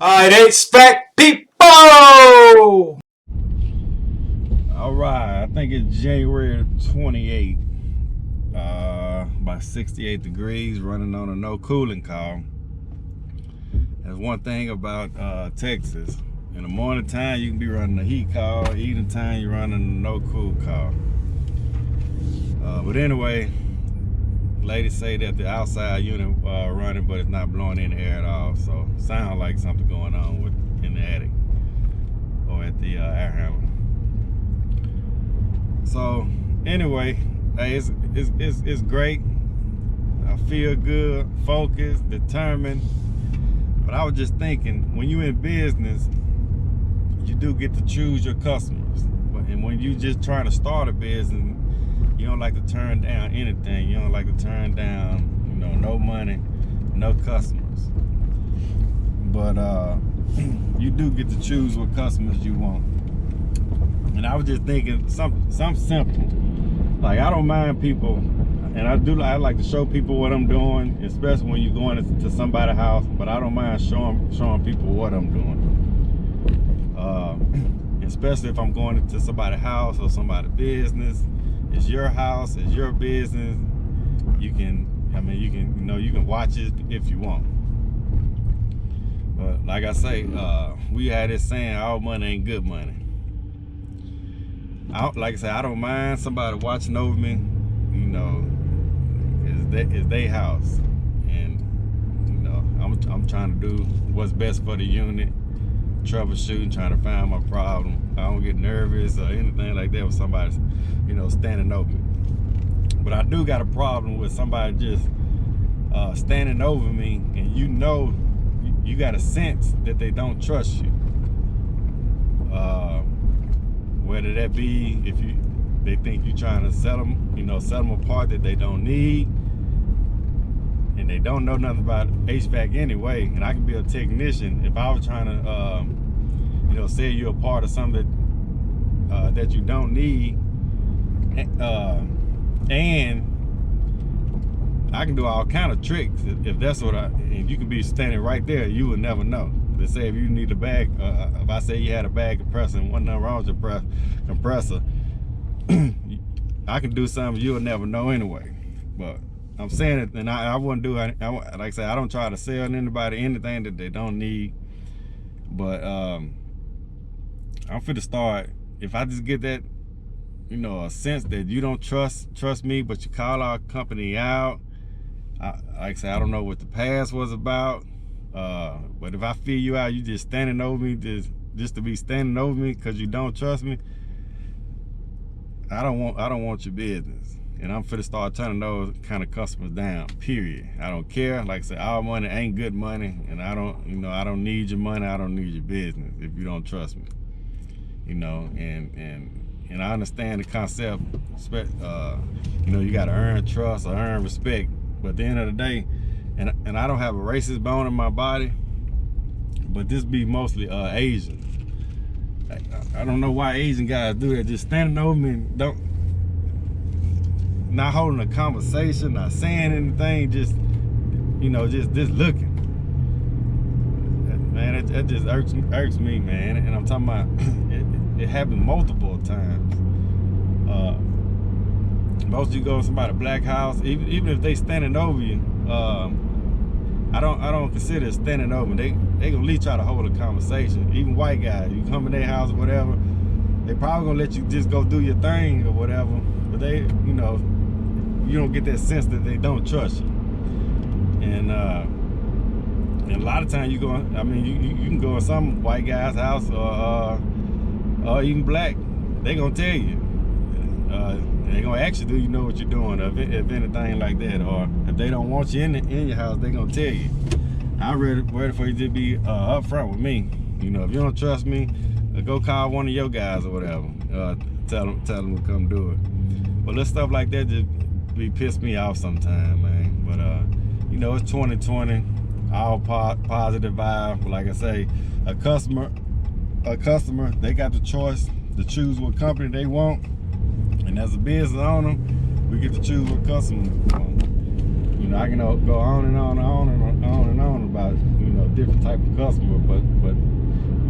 Alright, HVAC people! Alright, I think it's January 28th. About 68 degrees, running on a no cooling call. That's one thing about Texas. In the morning time, you can be running a heat call. Evening time, you're running a no cool call. But anyway, ladies say that the outside unit running, but it's not blowing in the air at all. So sound like something going on in the attic or at the air handler. So anyway, hey, it's great. I feel good, focused, determined. But I was just thinking, when you're in business, you do get to choose your customers. And when you just trying to start a business, you don't like to turn down anything. You don't like to turn down, no money, no customers. But you do get to choose what customers you want. And I was just thinking something simple. Like, I don't mind people, and I like to show people what I'm doing, especially when you're going to somebody's house. But I don't mind showing people what I'm doing. Especially if I'm going into somebody's house or somebody's business. It's your house, it's your business. You can watch it if you want. But like I say, we had this saying, all money ain't good money. Like I said, I don't mind somebody watching over me. It's their house, and I'm trying to do what's best for the unit. Troubleshooting, trying to find my problem. I don't get nervous or anything like that with somebody, standing over me. But I do got a problem with somebody just standing over me, and you got a sense that they don't trust you. Whether that be if they think you're trying to sell them a part that they don't need, and they don't know nothing about HVAC anyway. And I can be a technician if I was trying to sell you a part of something that you don't need, and I can do all kind of tricks if that's what if you can be standing right there, you would never know. Let's say if you need a bag, if I say you had a bag compressor and wasn't nothing wrong with your compressor, I can do something you'll never know anyway. But I'm saying it, and I wouldn't do it. Like I said, I don't try to sell anybody anything that they don't need. But I'm finna start. If I just get that, a sense that you don't trust me, but you call our company out. Like I said, I don't know what the past was about. But if I feel you out, you just standing over me, just to be standing over me because you don't trust me, I don't want your business. And I'm finna start turning those kind of customers down, period. I don't care. Like I said, our money ain't good money, and I don't need your money. I don't need your business if you don't trust me. And I understand the concept. You gotta earn trust or earn respect. But at the end of the day, and I don't have a racist bone in my body, but this be mostly Asian. I don't know why Asian guys do that, just standing over me and not holding a conversation, not saying anything, just looking. Man, it just irks me, man. And I'm talking about it happened multiple times. Most of you go to somebody's black house, even if they standing over you, I don't consider standing over. They gonna at least try to hold a conversation. Even white guys, you come in their house or whatever, they probably gonna let you just go do your thing or whatever. But they, you don't get that sense that they don't trust you. And a lot of times you can go in some white guy's house or even black. They gonna tell you. They gonna ask you, do you know what you're doing, if anything like that, or if they don't want you in your house, they gonna tell you. I'm ready for you to be upfront with me. If you don't trust me, go call one of your guys or whatever. Tell them to come do it. But little stuff like that just be piss me off sometimes, man. But it's 2020, all positive vibe. But like I say, a customer, they got the choice to choose what company they want. And as a business owner, we get to choose what customer we want. I can go on and on and on and on and on about different type of customer, but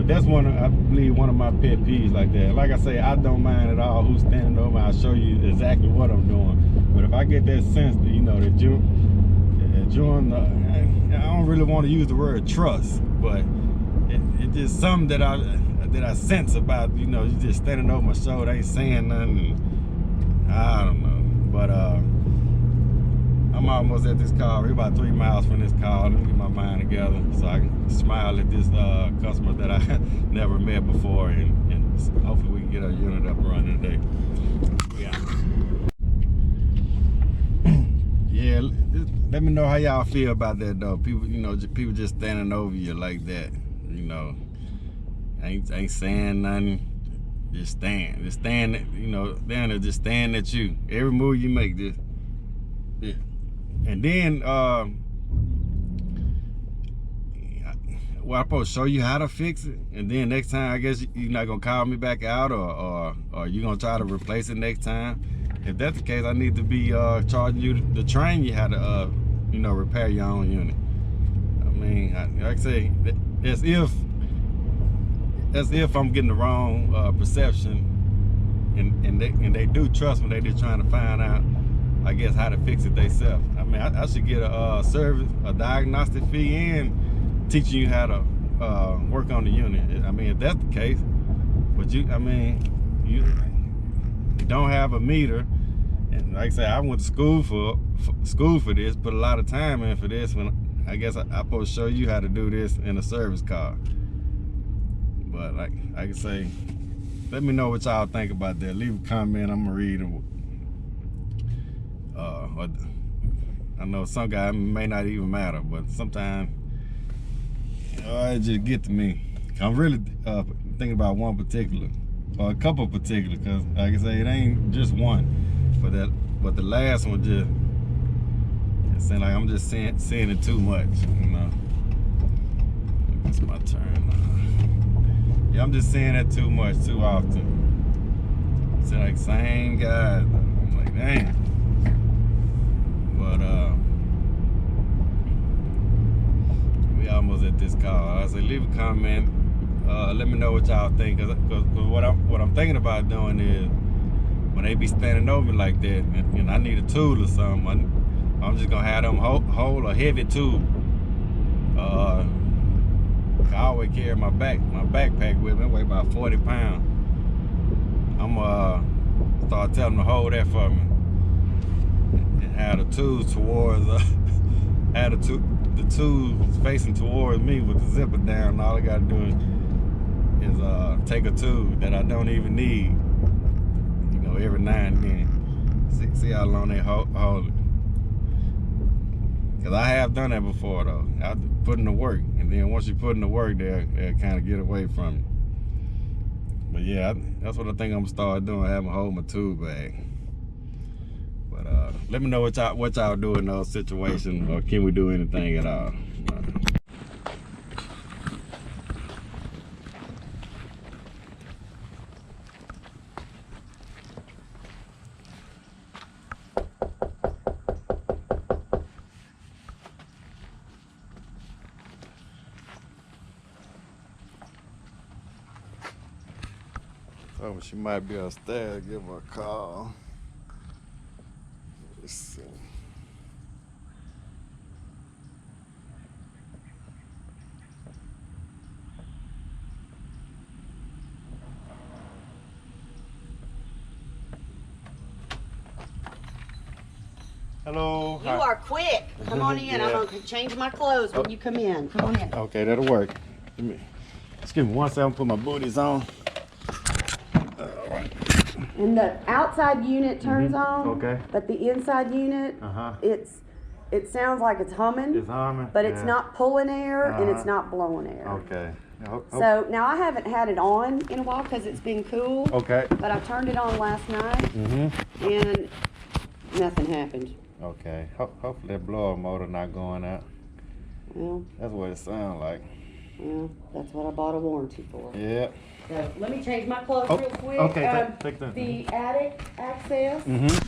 that's I believe one of my pet peeves like that. Like I say, I don't mind at all who's standing over. I'll show you exactly what I'm doing. But if I get that sense that that you're I don't really want to use the word trust, but it's just something that I sense about you just standing over my shoulder, ain't saying nothing. I don't know, but I'm almost at this car. We're about 3 miles from this car. Let me get my mind together so I can smile at this customer that I never met before, and hopefully we can get our unit up and running today. Yeah, let me know how y'all feel about that though. People, people just standing over you like that. Ain't saying nothing. Just stand, down there, just staring at you. Every move you make, just yeah. And then, well, I'm supposed to show you how to fix it, and then next time, I guess you're not gonna call me back out, or you gonna try to replace it next time. If that's the case, I need to be charging you to train you how to, repair your own unit. I mean, like I say, as if I'm getting the wrong perception, and they do trust me. They just trying to find out, I guess, how to fix it themselves. I mean, I should get a service, a diagnostic fee, and teaching you how to work on the unit. I mean, if that's the case, but you don't have a meter, and like I say, I went to school for this, put a lot of time in for this. When I guess I'm supposed to show you how to do this in a service car. But like I say, let me know what y'all think about that. Leave a comment. I'm gonna read it. I know some guys may not even matter, but sometimes it just get to me. I'm really thinking about one particular, or a couple particular, because like I say, it ain't just one. But the last one just, it seems like I'm just seeing it too much. It's my turn. Yeah, I'm just seeing that too much, too often. It's like same guy. I'm like, dang. But we almost at this car. I say, leave a comment. Let me know what y'all think, cause what I'm thinking about doing is, when they be standing over me like that, and I need a tool or something, I'm just gonna have them hold a heavy tool. I always carry my backpack with me. It weigh about 40 pounds. I'm start telling them to hold that for me, and have the tools towards have the tools facing towards me with the zipper down. All I gotta do is take a tool that I don't even need, every now and then. See how long they hold it. Cause I have done that before though. I put in the work, and then once you put in the work, they'll kind of get away from you. But yeah, that's what I think I'm gonna start doing, having hold my tool bag. But let me know what y'all do in those situations, or can we do anything at all? Oh, she might be upstairs. Give her a call. Let's see. Hello. You are quick. Come on in. Yeah. I'm gonna change my clothes when you come in. Come on in. Okay, that'll work. Excuse me 1 second. Put my booties on. And the outside unit turns on. Okay. But the inside unit, it sounds like it's humming. It's humming. But it's not pulling air and it's not blowing air. Okay. So now I haven't had it on in a while because it's been cool. Okay. But I turned it on last night and nothing happened. Okay. Hopefully that blower motor not going out. Well, that's what it sounds like. Well, that's what I bought a warranty for. Yeah. So let me change my clothes real quick. Okay, take that. The attic access is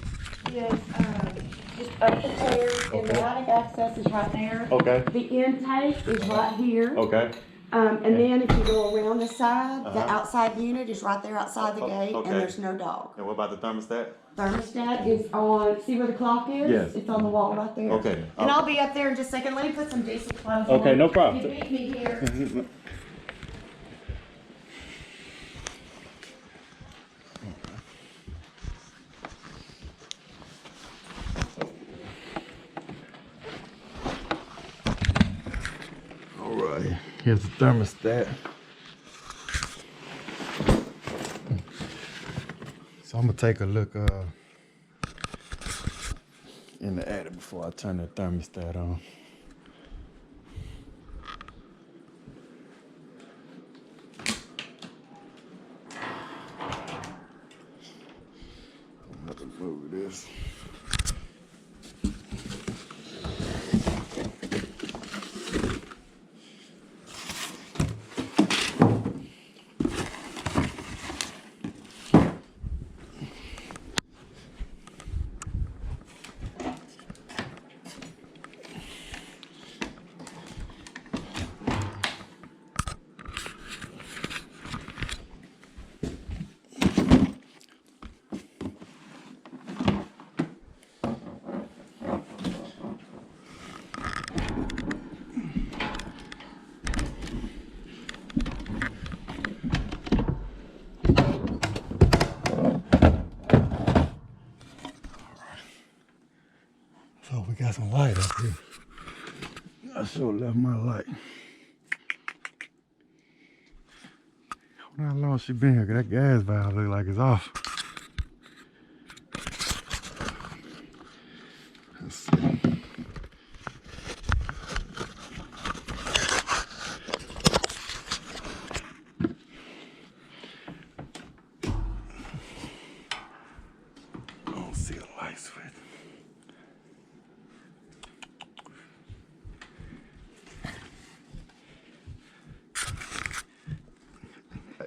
just up the stairs, and the Okay. attic access is right there. Okay. The intake is right here. Okay. And then if you go around the side, the Uh-huh. outside unit is right there outside the gate, okay. and there's no dog. And what about the thermostat? Thermostat is on, see where the clock is? Yes. It's on the wall right there. Okay. And I'll be up there in just a second. Let me put some decent clothes on. Okay, no problem. You beat me here. All right. Here's the thermostat. So I'm gonna take a look in the attic before I turn the thermostat on. I'm gonna have to move this. So we got some light up here. I sure left my light. I wonder how long she been here, 'cause that gas valve look like it's off. Let's see. I don't see a light switch.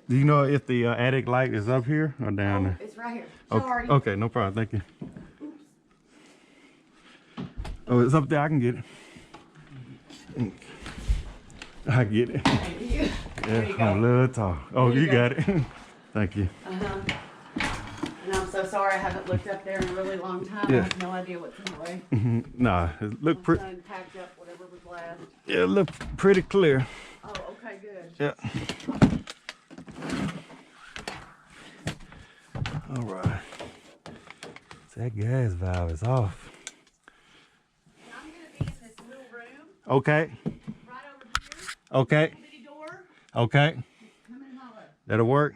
Do you know if the attic light is up here or down there? It's right here. Okay, Sorry. okay, no problem. Thank you. Oh, it's up there. I can get it. I get it. Thank you. There you Yeah, I'm a go. little tall. Oh, There you you go. got it. Thank you. And I'm so sorry I haven't looked up there in a really long time. I Yeah. have no idea what's in the way. Nah, it look My pretty. son packed up whatever was left. Yeah, it look pretty clear. Oh, okay, good. Yeah. All right. So that gas valve is off. I'm gonna be in this little room Okay. right over here. Okay. Bitty door. Okay. Come and holler. That'll work.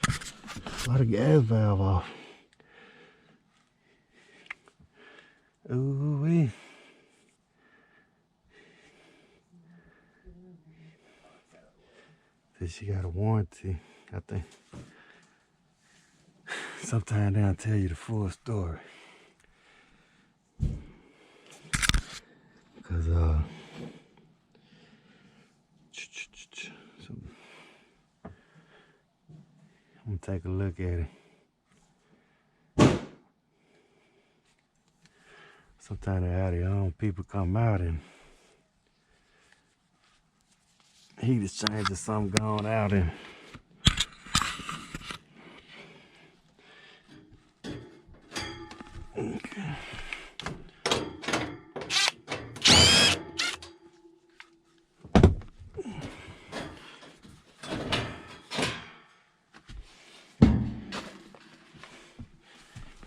A lot of gas valve off. Ooh wee. Said she got a warranty, I think. Sometimes they'll tell you the full story. Cause so, I'm gonna take a look at it. Sometimes they're out of your own, people come out and heat exchange or something going out and okay.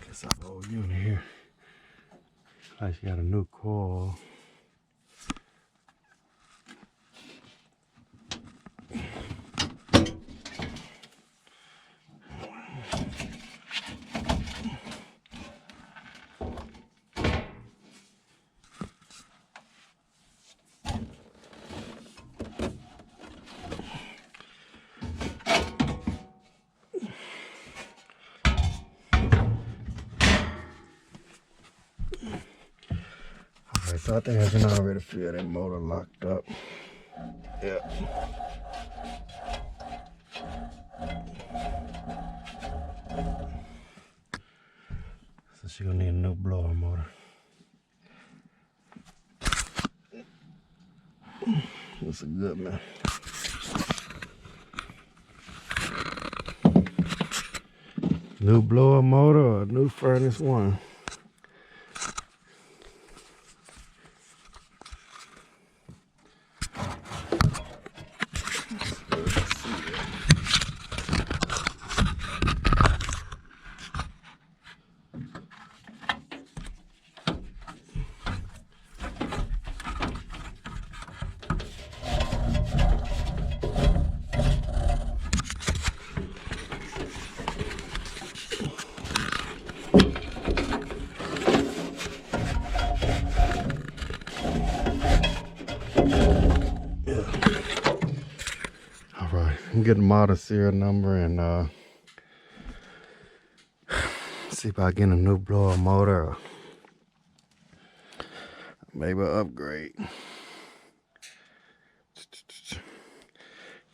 Guess I'll hold you in here. Like she got a new coil. Alright, so I think I can already feel that motor locked up. Yeah. She's gonna need a new blower motor. That's a good man. New blower motor or a new furnace one? I'm getting model serial number and see if I get a new blower motor or maybe an upgrade.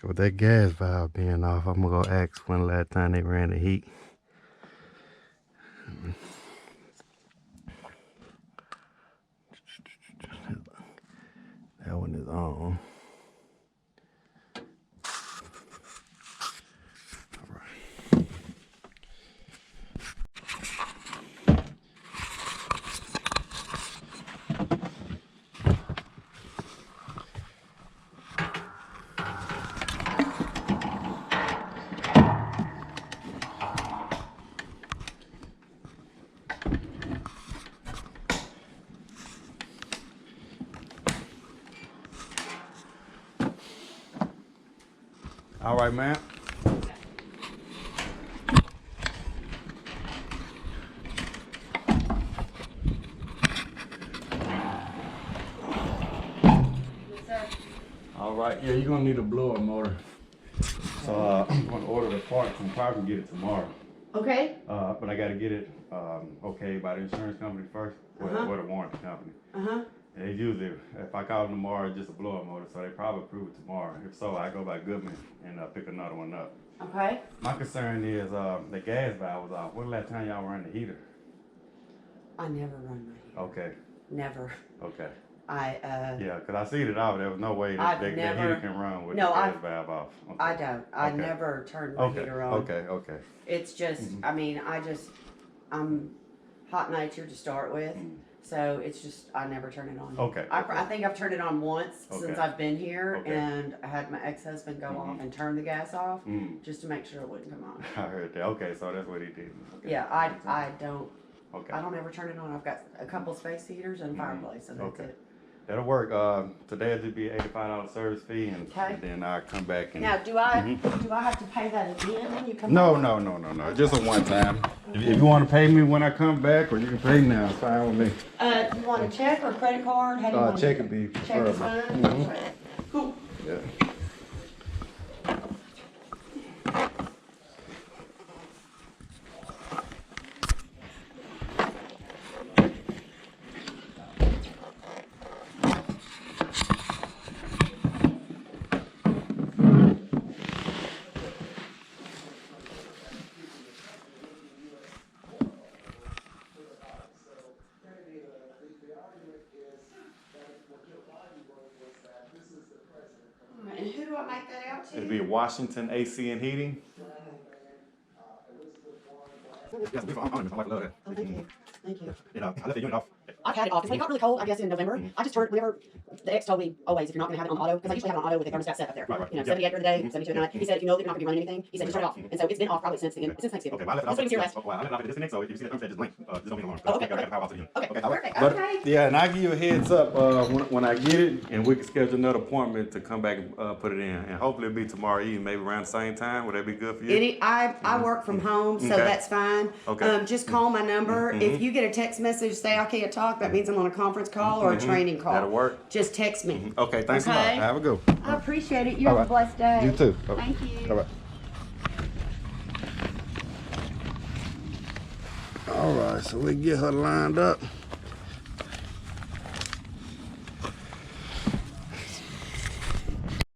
With that gas valve being off, I'm gonna go ask when the last time they ran the heat. That one is on. All right, man. All right, yeah, you're gonna need a blower motor. So I'm gonna order the parts and probably get it tomorrow. Okay. But I gotta get it okay by the insurance company first, or the warranty company. And they usually, if I call them tomorrow, it's just a blower motor, so they probably approve it tomorrow. If so, I go by Goodman and pick another one up. Okay. My concern is the gas valve was off. When the last time y'all ran the heater? I never run my heater. Okay. Never. Okay. Yeah, because I see it off. There was no way that the heater can run with the gas valve off. Okay. I don't. I never turn my heater on. Okay. It's just, I mean, I'm hot-natured to start with. So it's just, I never turn it on. Okay. I think I've turned it on once since I've been here, Okay. and I had my ex-husband go off and turn the gas off just to make sure it wouldn't come on. I heard that. Okay, so that's what he did. Okay. Yeah, I don't. Okay. I don't ever turn it on. I've got a couple space heaters and a fireplace, and that's it. That'll work. Today it'll be $85 service fee, and then I'll come back and. Now, do I have to pay that again when you come No. back? Just a one time. If you want to pay me when I come back, or you can pay now, it's fine with me. You want a check or a credit card? How do you want Check to would be check is preferable. fine? Cool. Yeah. And who do I make that out to? It'll be Washington AC and Heating. Thank you. I left the unit off. I've had it off. Because when it got really cold, I guess in November, I just turned, whenever the ex told me, always, if you're not going to have it on auto, because I usually have it on auto with the thermostat set up there. Right. You know, 78 during the day, 72 at night. He said, if you know that you're not going to be running anything, he said, just turn it off. And so it's been off probably since Thanksgiving. Okay, but I left it off. That's what he was here last. I left it off at disconnect, so if you see the thermostat, just blink. Just don't be alarmed. Okay. I got the power off to the unit. Okay, perfect. But, Okay. yeah, and I give you a heads up when I get it, and we can schedule another appointment to come back and put it in. And hopefully it'll be tomorrow evening, maybe around the same time. Would that be good for you? I work from home, so that's fine. Okay. Just call my number. If you get a text message, say I can't talk, that means I'm on a conference call or a training call. That'll work. Just text me. Okay, thanks a lot. Okay. Have a good one. I appreciate it. You have a blessed day. You too. Thank you. All right. All right, so we get her lined up.